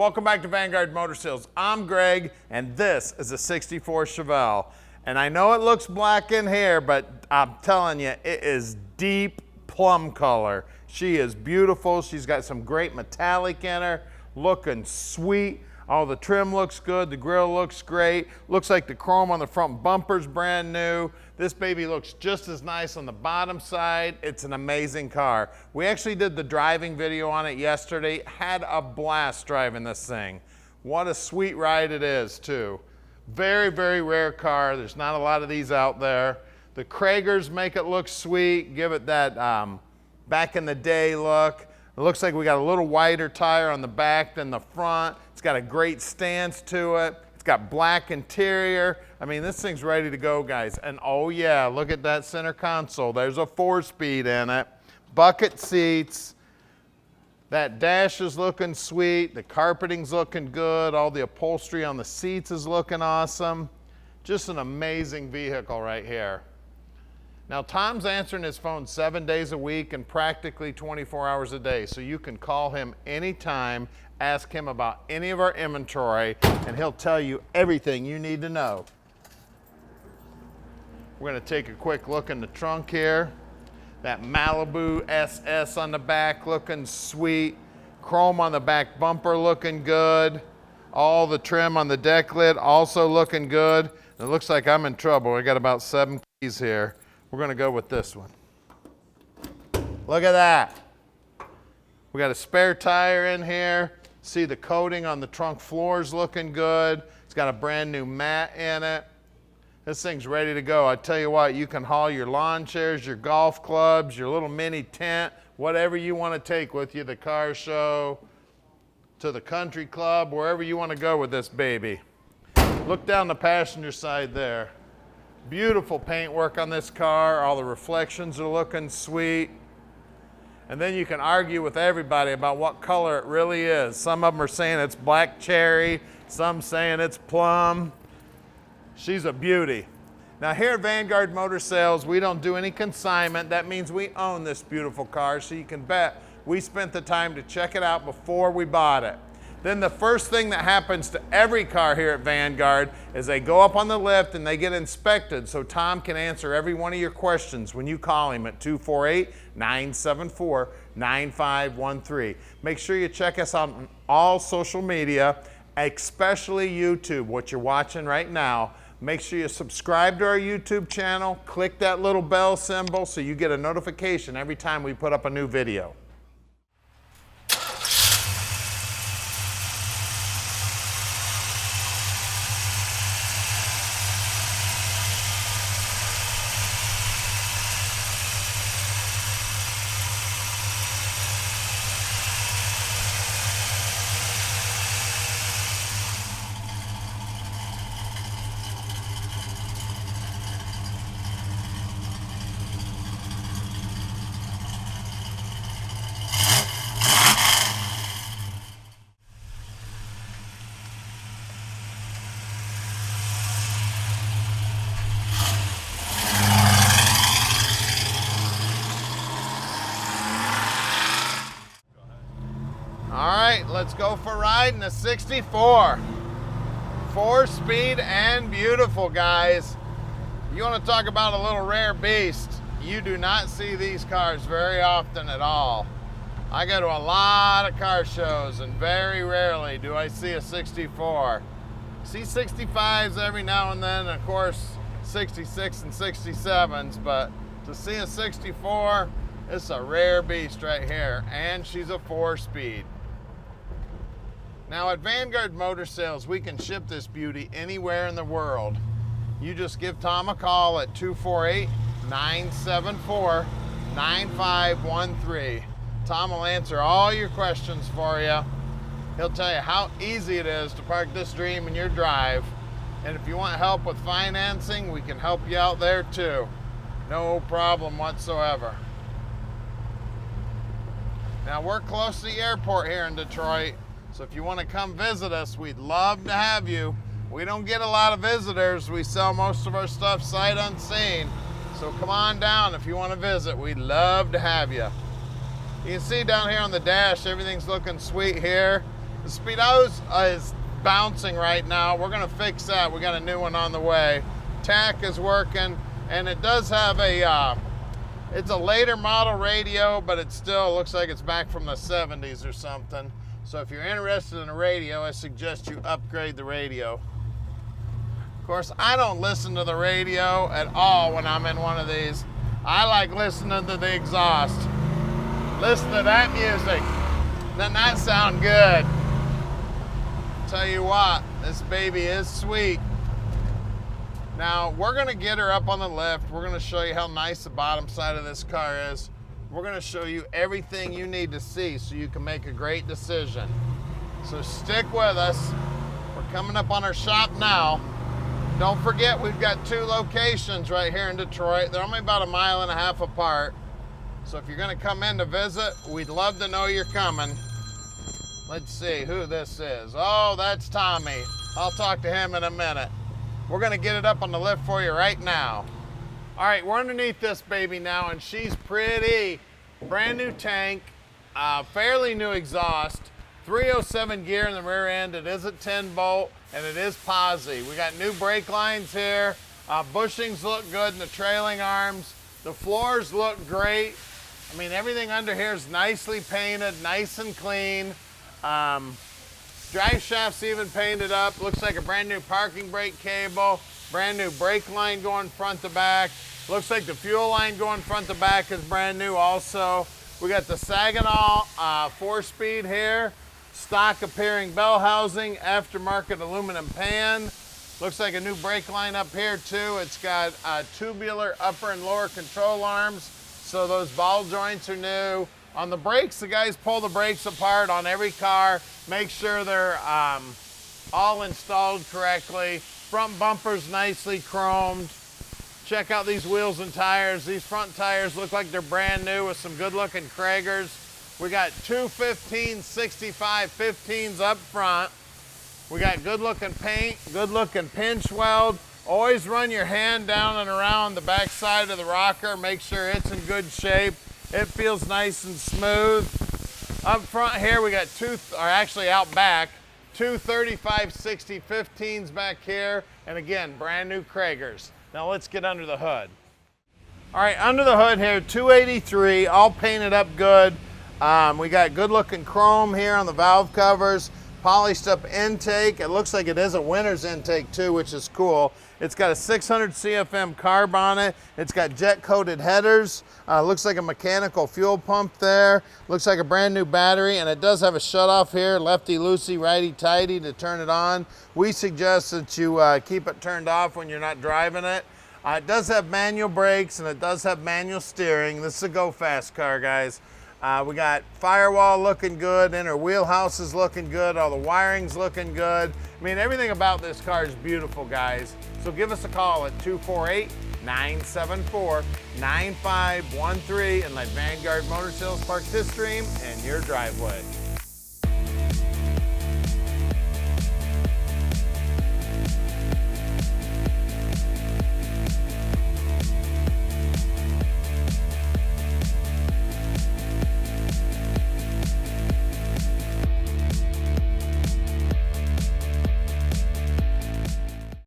Welcome back to Vanguard Motor Sales. I'm Greg, and this is a 64 Chevelle. And I know it looks black in here, but I'm telling you, it is deep plum color. She is beautiful. She's got some great metallic in her, looking sweet. All the trim looks good, the grille looks great. Looks like the chrome on the front bumper's brand new. This baby looks just as nice on the bottom side. It's an amazing car. We actually did the driving video on it yesterday. Had a blast driving this thing. What a sweet ride it is too. Very, very rare car. There's not a lot of these out there. The Kragers make it look sweet, give it that back in the day look. It looks like we got a little wider tire on the back than the front. It's got a great stance to it. It's got black interior. I mean, this thing's ready to go, guys. And oh yeah, look at that center console. There's a 4-speed in it. Bucket seats. That dash is looking sweet. The carpeting's looking good. All the upholstery on the seats is looking awesome. Just an amazing vehicle right here. Now, Tom's answering his phone 7 days a week and practically 24 hours a day, so you can call him anytime, ask him about any of our inventory, and he'll tell you everything you need to know. We're going to take a quick look in the trunk here. That Malibu SS on the back looking sweet. Chrome on the back bumper looking good. All the trim on the deck lid also looking good. It looks like I'm in trouble. I got about 7 keys here. We're gonna go with this one. Look at that. We got a spare tire in here. See the coating on the trunk floors looking good. It's got a brand new mat in it. This thing's ready to go. I tell you what, you can haul your lawn chairs, your golf clubs, your little mini tent, whatever you want to take with you, the car show, to the country club, wherever you want to go with this baby. Look down the passenger side there. Beautiful paintwork on this car. All the reflections are looking sweet. And then you can argue with everybody about what color it really is. Some of them are saying it's black cherry, some saying it's plum. She's a beauty. Now here at Vanguard Motor Sales, we don't do any consignment. That means we own this beautiful car, so you can bet we spent the time to check it out before we bought it. Then the first thing that happens to every car here at Vanguard is they go up on the lift and they get inspected, so Tom can answer every one of your questions when you call him at 248-974-9513. Make sure you check us out on all social media, especially YouTube, what you're watching right now. Make sure you subscribe to our YouTube channel, click that little bell symbol so you get a notification every time we put up a new video. Let's go for a ride in a 64. 4-speed and beautiful, guys. You want to talk about a little rare beast. You do not see these cars very often at all. I go to a lot of car shows and very rarely do I see a 64. See 65s every now and then, of course 66 and 67s, but to see a 64, it's a rare beast right here, and she's a 4-speed. Now at Vanguard Motor Sales, we can ship this beauty anywhere in the world. You just give Tom a call at 248-974-9513. Tom will answer all your questions for you. He'll tell you how easy it is to park this dream in your drive. And if you want help with financing, we can help you out there too. No problem whatsoever. Now we're close to the airport here in Detroit. So if you want to come visit us, we'd love to have you. We don't get a lot of visitors. We sell most of our stuff sight unseen. So come on down if you want to visit. We'd love to have you. You can see down here on the dash, everything's looking sweet here. The speedo is bouncing right now. We're gonna fix that. We got a new one on the way. Tack is working, and it does have a, it's a later model radio, but it still looks like it's back from the 70s or something. So if you're interested in a radio, I suggest you upgrade the radio. Of course, I don't listen to the radio at all when I'm in one of these. I like listening to the exhaust. Listen to that music. Doesn't that sound good? Tell you what, this baby is sweet. Now, we're gonna get her up on the lift. We're gonna show you how nice the bottom side of this car is. We're gonna show you everything you need to see so you can make a great decision. So stick with us. We're coming up on our shop now. Don't forget, we've got 2 locations right here in Detroit. They're only about 1.5 miles apart. So if you're gonna come in to visit, we'd love to know you're coming. Let's see who this is. Oh, that's Tommy. I'll talk to him in a minute. We're gonna get it up on the lift for you right now. All right, we're underneath this baby now, and she's pretty. Brand new tank, fairly new exhaust, 307 gear in the rear end. It is a 10 bolt, and it is Posi. We got new brake lines here. Bushings look good in the trailing arms. The floors look great. I mean, everything under here is nicely painted, nice and clean. Drive shaft's even painted up. Looks like a brand new parking brake cable. Brand new brake line going front to back. Looks like the fuel line going front to back is brand new also. We got the Saginaw 4-speed here. Stock appearing bell housing, aftermarket aluminum pan. Looks like a new brake line up here too. It's got tubular upper and lower control arms, so those ball joints are new. On the brakes, the guys pull the brakes apart on every car, make sure they're all installed correctly. Front bumper's nicely chromed. Check out these wheels and tires. These front tires look like they're brand new with some good looking Kragers. We got 2 1565 15s up front. We got good looking paint, good looking pinch weld. Always run your hand down and around the back side of the rocker. Make sure it's in good shape. It feels nice and smooth. Up front here, we got out back, 2 3560 15s back here. And again, brand new Kragers. Now let's get under the hood. All right, under the hood here, 283, all painted up good. We got good looking chrome here on the valve covers, polished up intake. It looks like it is a winter's intake too, which is cool. It's got a 600 CFM carb on it. It's got jet coated headers. Looks like a mechanical fuel pump there. Looks like a brand new battery, and it does have a shut off here, lefty loosey, righty tighty to turn it on. We suggest that you keep it turned off when you're not driving it. It does have manual brakes, and it does have manual steering. This is a go fast car, guys. We got firewall looking good, inner wheelhouse is looking good, all the wiring's looking good. I mean, everything about this car is beautiful, guys. So give us a call at 248-974-9513 and let Vanguard Motor Sales park this dream in your driveway.